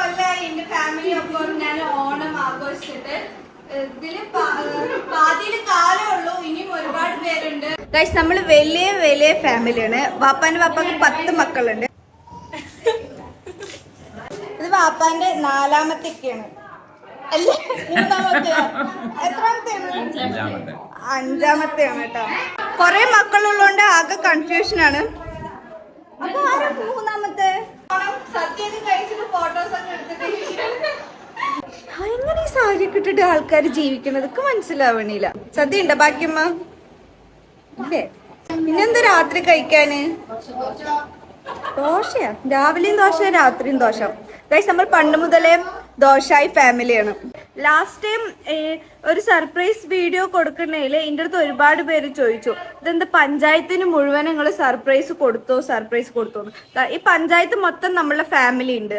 കൊല്ലമായി എന്റെ ഫാമിലി ഒപ്പം ഞാൻ ഓണം ആഘോഷിച്ചിട്ട്. ഇതില് പാതിയില് കാലേ ഉള്ളൂ, ഇനിയും ഒരുപാട് പേരുണ്ട്. ഗൈസ്, നമ്മള് വലിയ വലിയ ഫാമിലിയാണ്. വാപ്പാന്റെ 10 മക്കളുണ്ട്. ഇത് വാപ്പാന്റെ 4ാമത്തെയൊക്കെയാണ്. അല്ല, 3ാമത്തെ. എത്രാമത്തെയാണ്? 5ാമത്തെയാണ് കേട്ടോ. കൊറേ മക്കളുള്ളതുകൊണ്ട് ആകെ കൺഫ്യൂഷൻ ആണ്. അപ്പൊ ആരാ 3ാമത്തെ? സദ്യയൊക്കെ കഴിച്ചിട്ട് ഫോട്ടോസ് ഒക്കെ എടുത്തിട്ട് എങ്ങനെ ഈ സാരി ഒക്കെ ഇട്ടിട്ട് ആൾക്കാർ ജീവിക്കണതൊക്കെ മനസ്സിലാവണില്ല. സദ്യ ഉണ്ടോ ബാക്കിയമ്മ? ഇല്ലേ? പിന്നെന്താ രാത്രി കഴിക്കാന്? ദോശയാ? രാവിലെയും ദോശ, രാത്രിയും ദോശ. ഗൈസ്, നമ്മൾ പണ്ട് മുതലേ ദോശായി ഫാമിലിയാണ്. ലാസ്റ്റ് ടൈം ഒരു സർപ്രൈസ് വീഡിയോ കൊടുക്കണേൽ എൻ്റെ അടുത്ത് ഒരുപാട് പേര് ചോദിച്ചു, ഇതെന്താ പഞ്ചായത്തിന് മുഴുവൻ നിങ്ങൾ സർപ്രൈസ് കൊടുത്തോ? ഈ പഞ്ചായത്ത് മൊത്തം നമ്മളെ ഫാമിലി ഉണ്ട്.